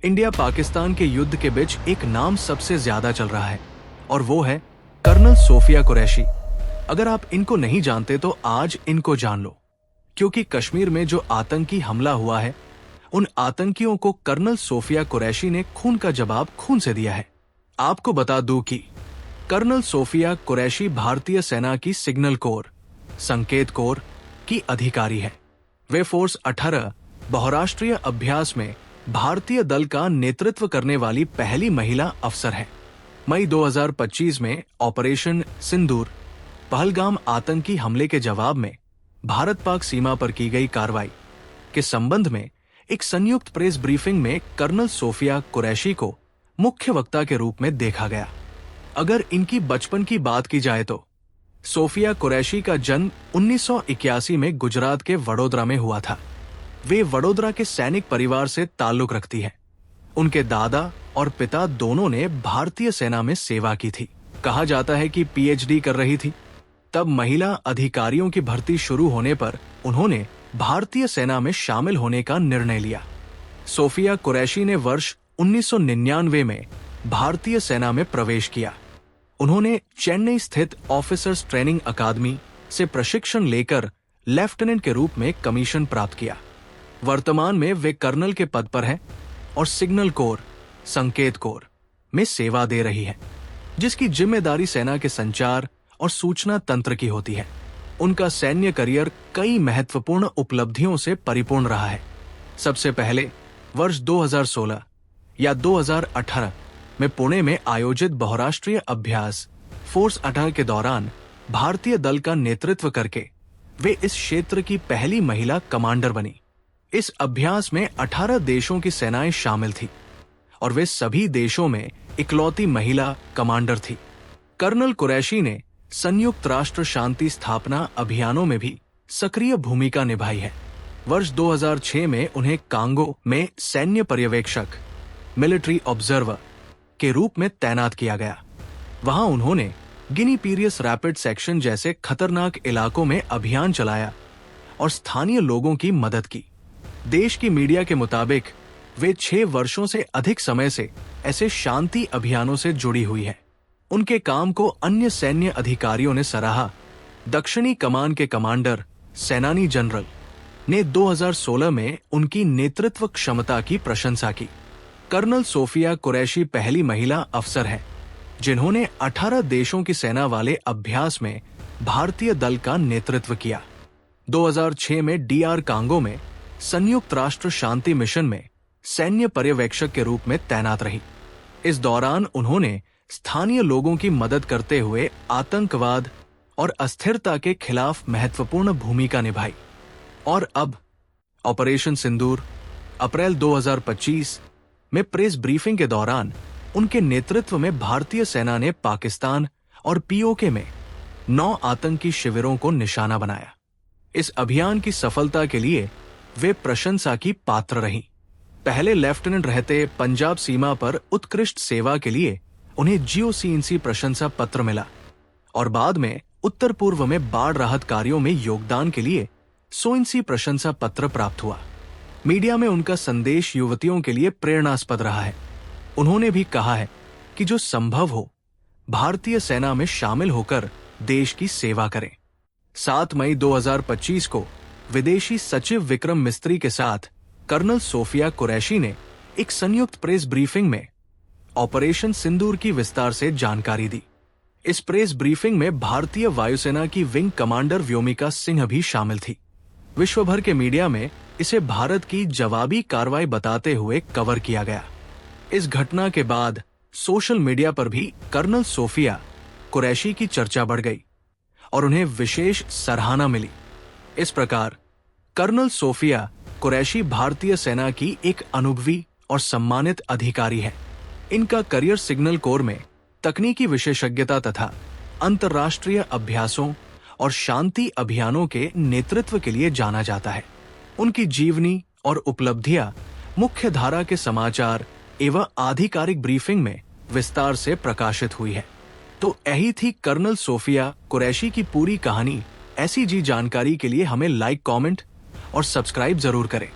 India Pakistan के युद्ध के बीच एक नाम सबसे ज्यादा चल रहा है और वो है कर्नल सोफिया कुरैशी। अगर आप इनको नहीं जानते तो आज इनको जान लो, क्योंकि कश्मीर में जो आतंकी हमला हुआ है उन आतंकियों को कर्नल सोफिया कुरैशी ने खून का जवाब खून से दिया है। आपको बता दूं कि कर्नल सोफिया कुरैशी भारतीय सेना की सिग्नल कोर संकेत कोर की अधिकारी है। वे फोर्स 18 बहुराष्ट्रीय अभ्यास में भारतीय दल का नेतृत्व करने वाली पहली महिला अफसर है। मई 2025 में ऑपरेशन सिंदूर पहलगाम आतंकी हमले के जवाब में भारत पाक सीमा पर की गई कार्रवाई के संबंध में एक संयुक्त प्रेस ब्रीफिंग में कर्नल सोफिया कुरैशी को मुख्य वक्ता के रूप में देखा गया। अगर इनकी बचपन की बात की जाए तो सोफिया कुरैशी का जन्म 1981 में गुजरात के वडोदरा में हुआ था। वे वडोदरा के सैनिक परिवार से ताल्लुक रखती है। उनके दादा और पिता दोनों ने भारतीय सेना में सेवा की थी। कहा जाता है कि पीएचडी कर रही थी। तब महिला अधिकारियों की भर्ती शुरू होने पर उन्होंने भारतीय सेना में शामिल होने का निर्णय लिया। सोफिया कुरैशी ने वर्ष 1999 में भारतीय सेना में प्रवेश किया। उन्होंने चेन्नई स्थित ऑफिसर्स ट्रेनिंग अकादमी से प्रशिक्षण लेकर लेफ्टिनेंट के रूप में कमीशन प्राप्त किया। वर्तमान में वे कर्नल के पद पर हैं और सिग्नल कोर संकेत कोर में सेवा दे रही है, जिसकी जिम्मेदारी सेना के संचार और सूचना तंत्र की होती है। उनका सैन्य करियर कई महत्वपूर्ण उपलब्धियों से परिपूर्ण रहा है। सबसे पहले वर्ष 2016 या 2018 में पुणे में आयोजित बहुराष्ट्रीय अभ्यास फोर्स 18 के दौरान भारतीय दल का नेतृत्व करके वे इस क्षेत्र की पहली महिला कमांडर बनी। इस अभ्यास में 18 देशों की सेनाएं शामिल थी और वे सभी देशों में इकलौती महिला कमांडर थी। कर्नल कुरैशी ने संयुक्त राष्ट्र शांति स्थापना अभियानों में भी सक्रिय भूमिका निभाई है। वर्ष 2006 में उन्हें कांगो में सैन्य पर्यवेक्षक मिलिट्री ऑब्जर्वर के रूप में तैनात किया गया। वहां उन्होंने गिनी पीरियस रैपिड सेक्शन जैसे खतरनाक इलाकों में अभियान चलाया और स्थानीय लोगों की मदद की। देश की मीडिया के मुताबिक वे 6 वर्षों से अधिक समय से ऐसे शांति अभियानों से जुड़ी हुई है। उनके काम को अन्य सैन्य अधिकारियों ने सराहा। दक्षिणी कमान के कमांडर सेनानी जनरल ने 2016 में उनकी नेतृत्व क्षमता की प्रशंसा की। कर्नल सोफिया कुरैशी पहली महिला अफसर हैं जिन्होंने 18 देशों की सेना वाले अभ्यास में भारतीय दल का नेतृत्व किया। 2006 में डीआर कांगो में संयुक्त राष्ट्र शांति मिशन में सैन्य पर्यवेक्षक के रूप में तैनात रही। इस दौरान उन्होंने स्थानीय लोगों की मदद करते हुए आतंकवाद और अस्थिरता के खिलाफ महत्वपूर्ण भूमिका निभाई। और अब ऑपरेशन सिंदूर अप्रैल 2025 में प्रेस ब्रीफिंग के दौरान उनके नेतृत्व में भारतीय सेना ने पाकिस्तान और पीओके में 9 आतंकी शिविरों को निशाना बनाया। इस अभियान की सफलता के लिए वे प्रशंसा की पात्र रहीं। पहले लेफ्टिनेंट रहते पंजाब सीमा पर उत्कृष्ट सेवा के लिए उन्हें जीओसीएनसी प्रशंसा पत्र मिला और बाद में उत्तर पूर्व में बाढ़ राहत कार्यों में योगदान के लिए सोइनसी प्रशंसा पत्र प्राप्त हुआ। मीडिया में उनका संदेश युवतियों के लिए प्रेरणास्पद रहा है। उन्होंने भी कहा है कि जो संभव हो भारतीय सेना में शामिल होकर देश की सेवा करें। 7 मई 2025 को विदेशी सचिव विक्रम मिस्त्री के साथ कर्नल सोफिया कुरैशी ने एक संयुक्त प्रेस ब्रीफिंग में ऑपरेशन सिंदूर की विस्तार से जानकारी दी। इस प्रेस ब्रीफिंग में भारतीय वायुसेना की विंग कमांडर व्योमिका सिंह भी शामिल थी। विश्व भर के मीडिया में इसे भारत की जवाबी कार्रवाई बताते हुए कवर किया गया। इस घटना के बाद सोशल मीडिया पर भी कर्नल सोफिया कुरैशी की चर्चा बढ़ गई और उन्हें विशेष सराहना मिली। इस प्रकार कर्नल सोफिया कुरैशी भारतीय सेना की एक अनुभवी और सम्मानित अधिकारी है। इनका करियर सिग्नल कोर में तकनीकी विशेषज्ञता तथा अंतर्राष्ट्रीय अभ्यासों और शांति अभियानों के नेतृत्व के लिए जाना जाता है। उनकी जीवनी और उपलब्धियां मुख्य धारा के समाचार एवं आधिकारिक ब्रीफिंग में विस्तार से प्रकाशित हुई है। तो यही थी कर्नल सोफिया कुरैशी की पूरी कहानी। ऐसी जी जानकारी के लिए हमें लाइक, कमेंट और सब्सक्राइब जरूर करें।